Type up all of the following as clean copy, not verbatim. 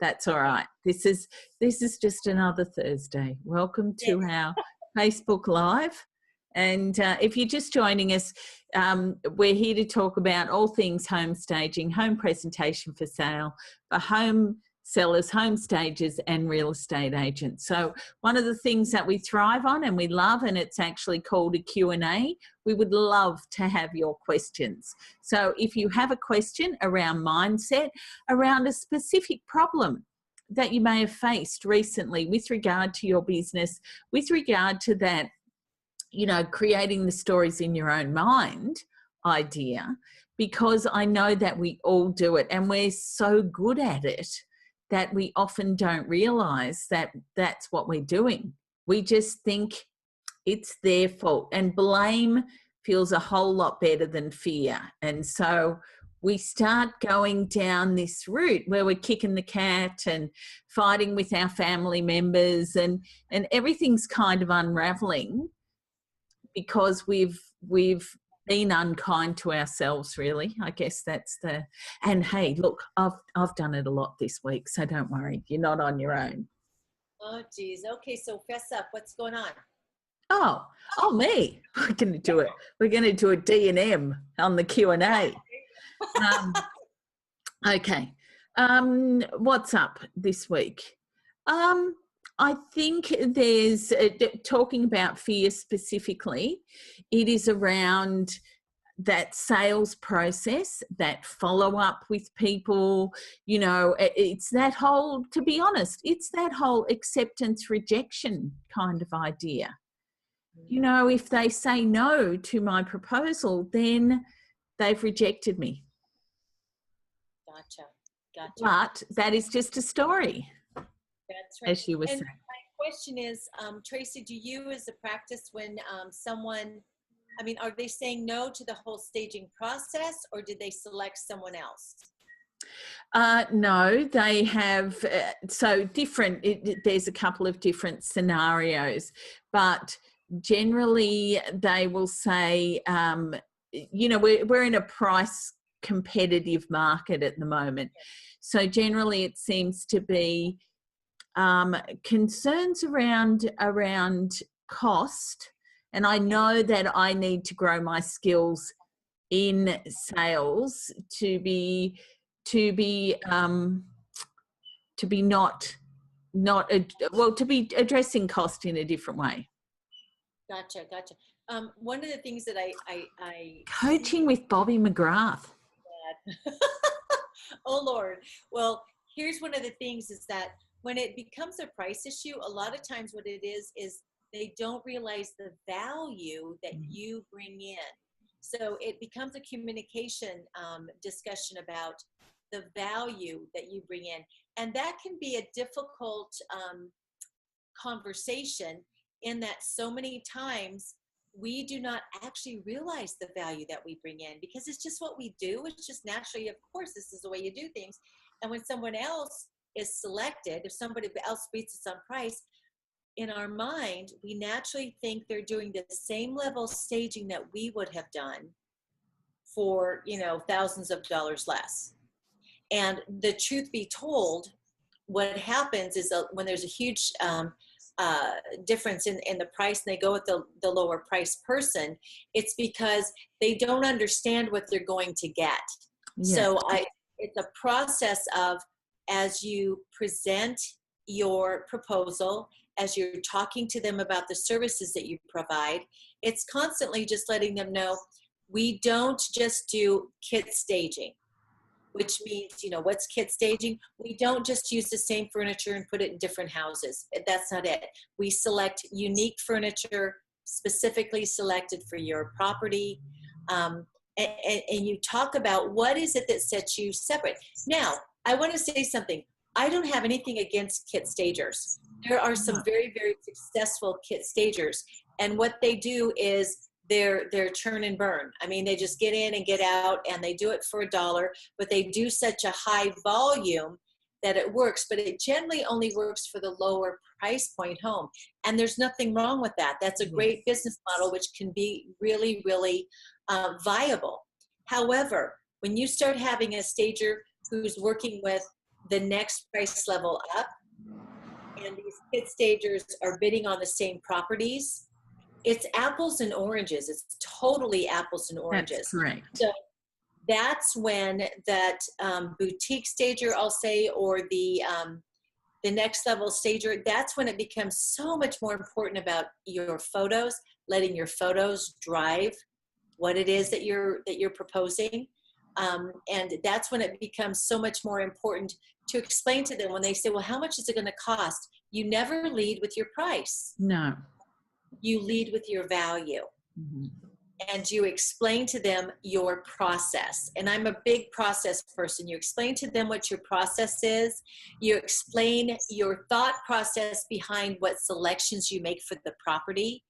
That's all right. This is just another Thursday. Welcome to our Facebook Live. And if you're just joining us, we're here to talk about all things home staging, home presentation for sale, for home sellers, home stagers and real estate agents. So one of the things that we thrive on and we love, and it's actually called a Q&A, we would love to have your questions. So if you have a question around mindset, around a specific problem that you may have faced recently with regard to your business, with regard to that, you know, creating the stories in your own mind idea, because I know that we all do it and we're so good at it that we often don't realize that that's what we're doing. We just think it's their fault, and blame feels a whole lot better than fear. And so we start going down this route where we're kicking the cat and fighting with our family members, and everything's kind of unraveling because we've been unkind to ourselves, really. I guess that's the, and hey, look, I've done it a lot this week, so don't worry, you're not on your own. Oh geez. Okay, so fess up, what's going on? Oh, me. We're going to do it. We're going to do a D&M on the Q&A. Okay. What's up this week? I think there's, talking about fear specifically, it is around that sales process, that follow-up with people, you know, it's that whole, to be honest, it's that whole acceptance rejection kind of idea. You know, if they say no to my proposal, then they've rejected me. Gotcha. But that is just a story. That's right. As you were saying. My question is, Tracey, do you as a practice when someone, I mean, are they saying no to the whole staging process, or did they select someone else? No, they have, so different, there's a couple of different scenarios, but generally they will say, you know, we're in a price competitive market at the moment. So generally it seems to be concerns around cost, and I know that I need to grow my skills in sales to be addressing cost in a different way. Gotcha. One of the things that I coaching with Bobby McGrath. Oh Lord. Well, here's one of the things is that when it becomes a price issue, a lot of times what it is they don't realize the value that you bring in. So it becomes a communication discussion about the value that you bring in. And that can be a difficult conversation, in that so many times we do not actually realize the value that we bring in, because it's just what we do. It's just naturally, of course, this is the way you do things. And when someone else is selected, if somebody else beats us on price, in our mind, we naturally think they're doing the same level of staging that we would have done for, you know, thousands of dollars less. And the truth be told, what happens is when there's a huge difference in the price and they go with the lower price person, it's because they don't understand what they're going to get. Yeah. So it's a process of, as you present your proposal, as you're talking to them about the services that you provide, it's constantly just letting them know, we don't just do kit staging, which means, you know, what's kit staging? We don't just use the same furniture and put it in different houses. That's not it. We select unique furniture specifically selected for your property. And you talk about what is it that sets you separate. Now, I want to say something. I don't have anything against kit stagers. There are some very, very successful kit stagers. And what they do is they're churn and burn. I mean, they just get in and get out, and they do it for $1, but they do such a high volume that it works, but it generally only works for the lower price point home. And there's nothing wrong with that. That's a great business model, which can be really, really viable. However, when you start having a stager who's working with the next price level up, and these kit stagers are bidding on the same properties, it's apples and oranges. It's totally apples and oranges. That's correct. So that's when that boutique stager, I'll say, or the next level stager, that's when it becomes so much more important about your photos, letting your photos drive what it is that you're proposing. And that's when it becomes so much more important to explain to them when they say, well, how much is it going to cost? You never lead with your price. No. You lead with your value. Mm-hmm. And you explain to them your process. And I'm a big process person. You explain to them what your process is. You explain your thought process behind what selections you make for the property.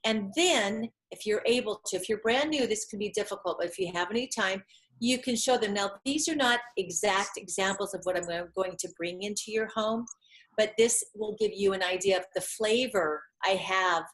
And then if you're able to, if you're brand new, this can be difficult, but if you have any time, you can show them. Now, these are not exact examples of what I'm going to bring into your home, but this will give you an idea of the flavor I have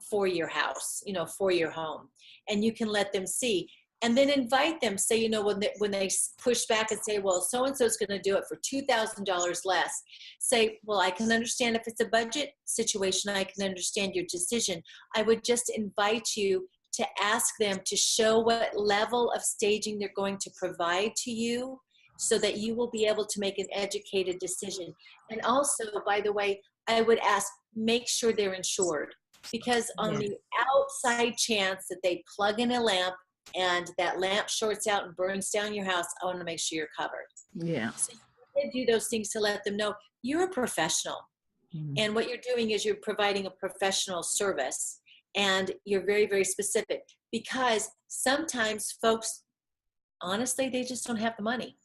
for your house, you know, for your home. And you can let them see, and then invite them. Say, you know, when they push back and say, well, so-and-so is going to do it for $2,000 less. Say, well, I can understand if it's a budget situation, I can understand your decision. I would just invite you to ask them to show what level of staging they're going to provide to you so that you will be able to make an educated decision. And also, by the way, I would ask, make sure they're insured. Because on the outside chance that they plug in a lamp and that lamp shorts out and burns down your house, I want to make sure you're covered. Yeah. So you do those things to let them know you're a professional. Mm-hmm. And what you're doing is you're providing a professional service, and you're very, very specific, because sometimes folks, honestly, they just don't have the money.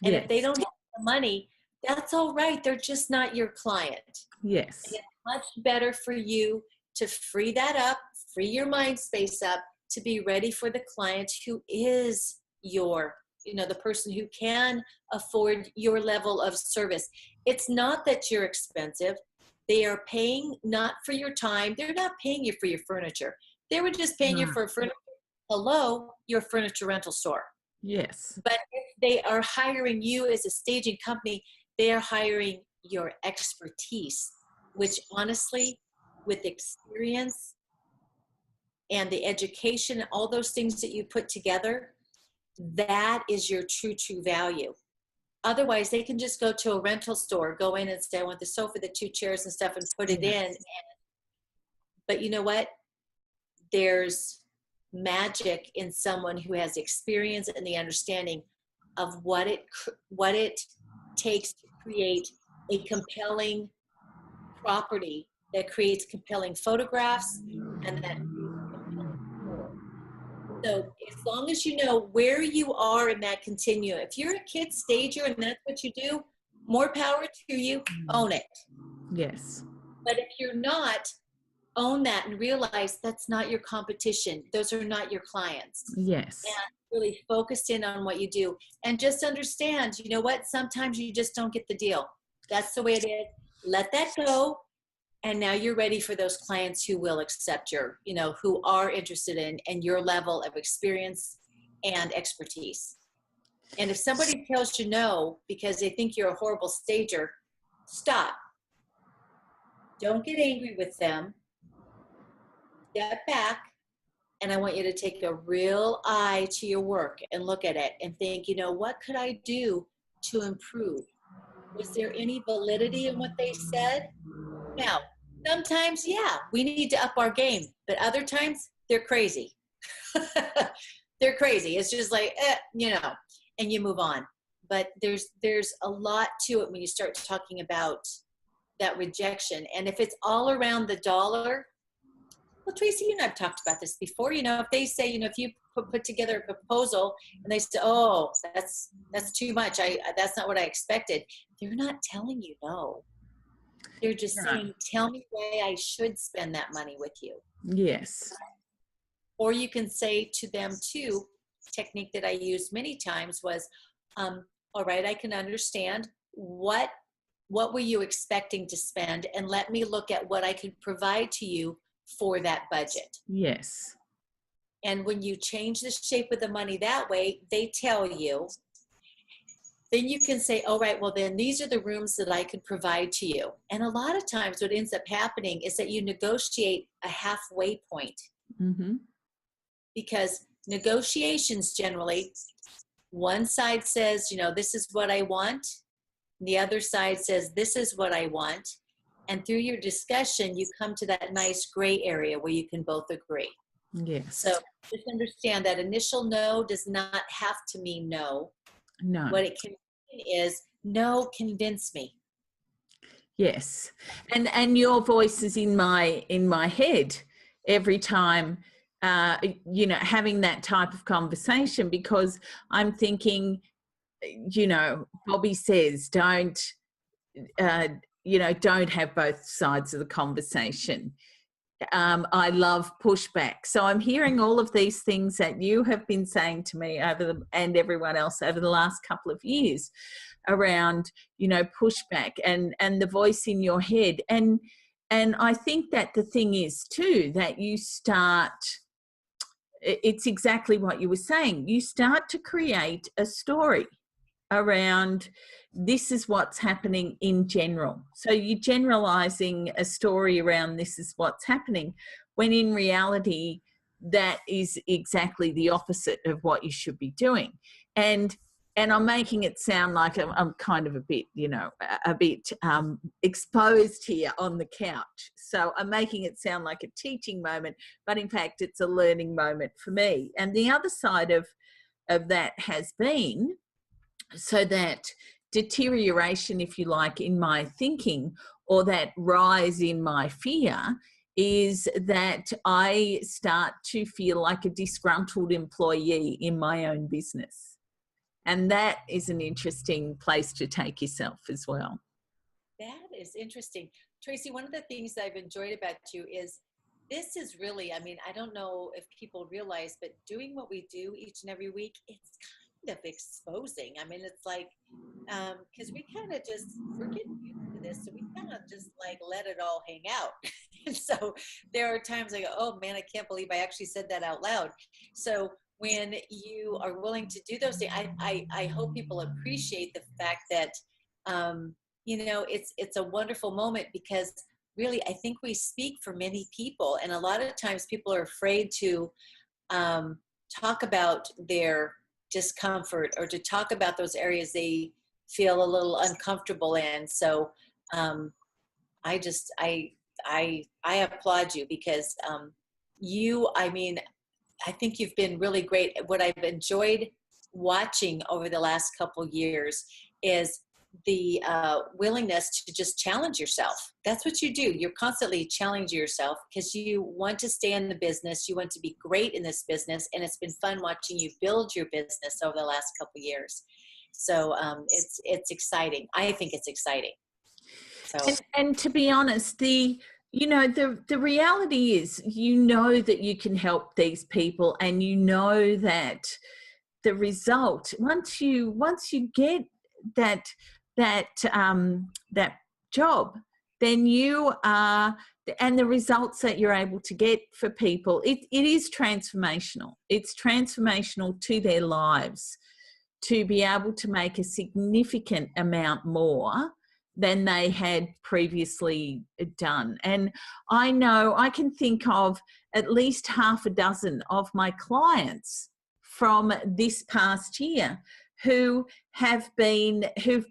And if they don't have the money, that's all right. They're just not your client. Yes. And it's much better for you to free that up, free your mind space up to be ready for the client who is your, you know, the person who can afford your level of service. It's not that you're expensive. They are paying not for your time. They're not paying you for your furniture. They were just paying you for furniture. Hello, your furniture rental store. Yes. But if they are hiring you as a staging company, they are hiring your expertise, which honestly, with experience and the education, all those things that you put together, that is your true value. Otherwise, they can just go to a rental store, go in and say, I want the sofa, the 2 chairs and stuff, and put it in. But you know what? There's magic in someone who has experience and the understanding of what it takes to create a compelling property that creates compelling photographs and that. So as long as you know where you are in that continuum, if you're a kid stager and that's what you do, more power to you, own it. Yes. But if you're not, own that and realize that's not your competition. Those are not your clients. Yes. And really focused in on what you do. And just understand, you know what, sometimes you just don't get the deal. That's the way it is. Let that go. And now you're ready for those clients who will accept your, you know, who are interested in your level of experience and expertise. And if somebody tells you no because they think you're a horrible stager, stop. Don't get angry with them. Step back. And I want you to take a real eye to your work and look at it and think, you know, what could I do to improve? Was there any validity in what they said? Now, sometimes, yeah, we need to up our game, but other times they're crazy. They're crazy. It's just like, you know, and you move on. But there's a lot to it when you start talking about that rejection. And if it's all around the dollar, well, Tracey, you and I've talked about this before. You know, if they say, you know, if you put together a proposal and they say, oh, that's too much. That's not what I expected. They're not telling you no. They're just saying, tell me why I should spend that money with you. Yes. Or you can say to them too, technique that I used many times was, all right, I can understand what were you expecting to spend, and let me look at what I could provide to you for that budget. Yes. And when you change the shape of the money that way, they tell you, then you can say, all right, well, then these are the rooms that I can provide to you. And a lot of times what ends up happening is that you negotiate a halfway point, Mm-hmm. because negotiations generally, one side says, this is what I want. The other side says, this is what I want. And through your discussion, you come to that nice gray area where you can both agree. Yes. So just understand that initial no does not have to mean no. No. What it can mean is, no, convince me. Yes. And your voice is in my head every time, having that type of conversation, because I'm thinking, Bobby says, don't have both sides of the conversation. I love pushback. So I'm hearing all of these things that you have been saying to me and everyone else over the last couple of years around, pushback and the voice in your head. And I think that the thing is too, that you start, it's exactly what you were saying. You start to create a story around, this is what's happening in general. So you're generalizing a story around, this is what's happening, when in reality, that is exactly the opposite of what you should be doing. And I'm making it sound like I'm kind of a bit, exposed here on the couch. So I'm making it sound like a teaching moment, but in fact, it's a learning moment for me. And the other side of that has been, so that deterioration, if you like, in my thinking, or that rise in my fear, is that I start to feel like a disgruntled employee in my own business. And that is an interesting place to take yourself as well. That is interesting. Tracey, one of the things that I've enjoyed about you is, this is really, I don't know if people realize, but doing what we do each and every week, it's kind of exposing. It's like, because we kind of just, we're getting used to this, so we kind of just like let it all hang out. And so there are times I go, oh man, I can't believe I actually said that out loud. So when you are willing to do those things, I hope people appreciate the fact that, it's a wonderful moment, because really, I think we speak for many people, and a lot of times people are afraid to talk about their discomfort, or to talk about those areas they feel a little uncomfortable in. So I applaud you, because I think you've been really great. What I've enjoyed watching over the last couple of years is the willingness to just challenge yourself. That's what you do. You're constantly challenging yourself, because you want to stay in the business. You want to be great in this business. And it's been fun watching you build your business over the last couple of years. So it's exciting. I think it's exciting. So. And to be honest, the reality is, that you can help these people, and that the result, once you get that job, then you are, and the results that you're able to get for people, it is transformational. It's transformational to their lives, to be able to make a significant amount more than they had previously done. And I know I can think of at least half a dozen of my clients from this past year who've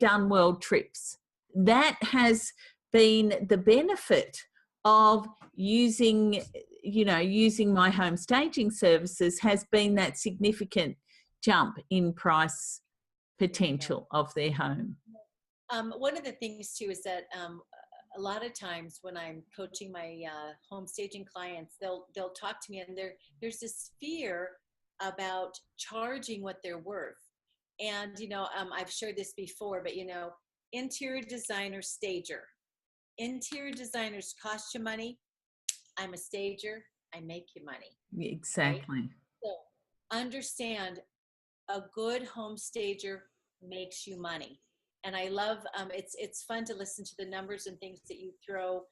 done world trips. That has been the benefit of using my home staging services, has been that significant jump in price potential of their home. One of the things too is that a lot of times when I'm coaching my home staging clients, they'll talk to me, and there's this fear about charging what they're worth. And I've shared this before, but interior designer, stager. Interior designers cost you money. I'm a stager. I make you money. Exactly. Right? So understand, a good home stager makes you money. And I love, it's fun to listen to the numbers and things that you throw,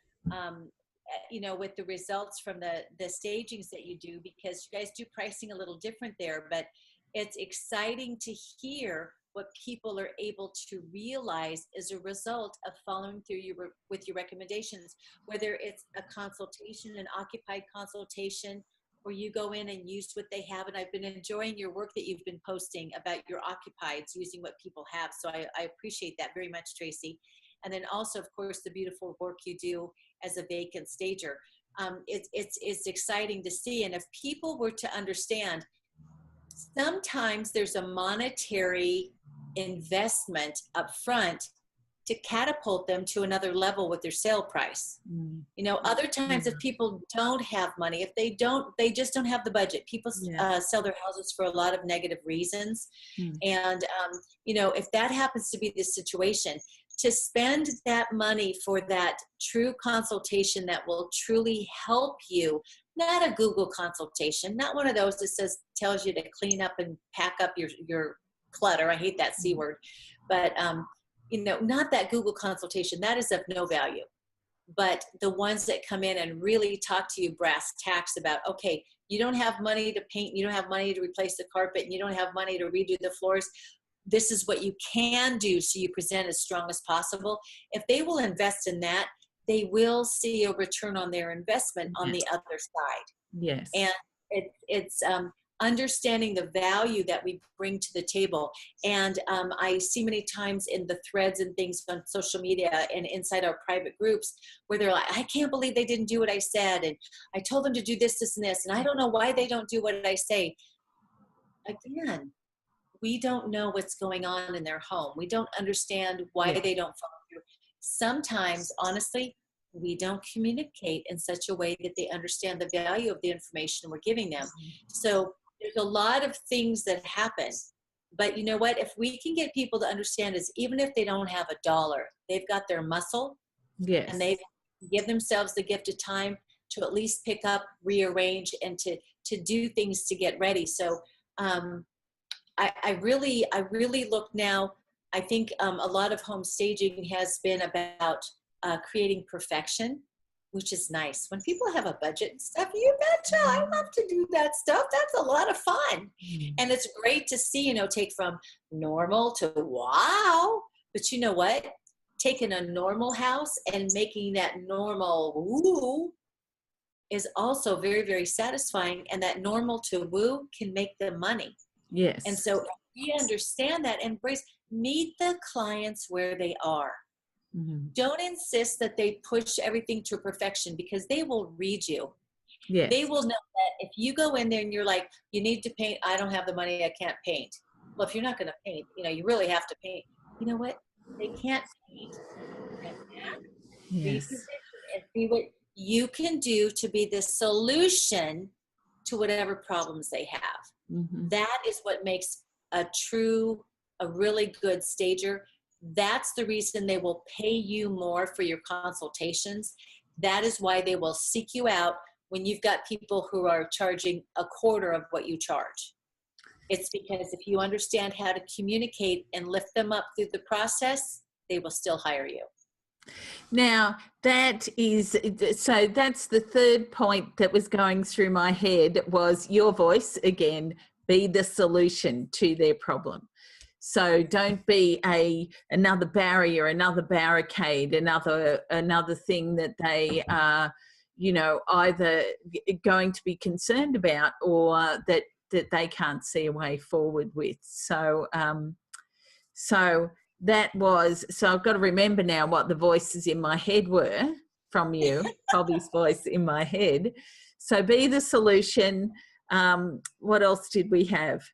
with the results from the stagings that you do, because you guys do pricing a little different there, but it's exciting to hear what people are able to realize as a result of following through with your recommendations, whether it's a consultation, an occupied consultation, or you go in and use what they have. And I've been enjoying your work that you've been posting about your occupieds using what people have. So I appreciate that very much, Tracey. And then also, of course, the beautiful work you do as a vacant stager. It's exciting to see. And if people were to understand, sometimes there's a monetary investment up front to catapult them to another level with their sale price. You know, other times if people don't have money, if they just don't have the budget, people sell their houses for a lot of negative reasons. And, you know, if that happens to be the situation, to spend that money for that true consultation that will truly help you, not a Google consultation, not one of those that tells you to clean up and pack up your clutter. I hate that C word, but, you know, not that Google consultation, that is of no value, but the ones that come in and really talk to you brass tacks about, okay, you don't have money to paint, you don't have money to replace the carpet, and you don't have money to redo the floors. This is what you can do so you present as strong as possible. If they will invest in that, they will see a return on their investment on the other side. Yes. And it's understanding the value that we bring to the table. And I see many times in the threads and things on social media and inside our private groups where they're like, I can't believe they didn't do what I said. And I told them to do this, this, and this. And I don't know why they don't do what I say. Again, we don't know what's going on in their home. We don't understand why they don't follow through. Sometimes, honestly, we don't communicate in such a way that they understand the value of the information we're giving them. So there's a lot of things that happen. But you know what? If we can get people to understand is even if they don't have $1, they've got their muscle. Yes. And they give themselves the gift of time to at least pick up, rearrange, and to do things to get ready. So I really look now, I think a lot of home staging has been about creating perfection, which is nice. When people have a budget and stuff, you betcha, I love to do that stuff. That's a lot of fun. And it's great to see, you know, take from normal to wow. But you know what? Taking a normal house and making that normal woo is also very, very satisfying. And that normal to woo can make them money. Yes. And so if we understand that, embrace, meet the clients where they are. Don't insist that they push everything to perfection because they will read you. Yes. They will know that if you go in there and you're like, you need to paint, I don't have the money, I can't paint. Well, if you're not going to paint, you know, you really have to paint. You know what? They can't paint. Yes. And see what you can do to be the solution to whatever problems they have. That is what makes a really good stager. That's the reason they will pay you more for your consultations. That is why they will seek you out when you've got people who are charging a quarter of what you charge. It's because if you understand how to communicate and lift them up through the process, they will still hire you. Now, that's the third point that was going through my head was your voice, again, be the solution to their problem. So don't be another barrier, another barricade, another thing that they are, you know, either going to be concerned about or that they can't see a way forward with. So that was, so I've got to remember now what the voices in my head were from you, Bobby's voice in my head. So be the solution. What else did we have?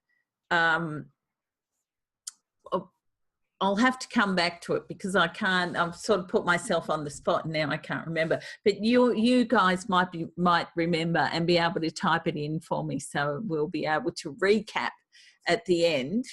I'll have to come back to it because I can't, I've sort of put myself on the spot and now I can't remember. But you guys might remember and be able to type it in for me so we'll be able to recap at the end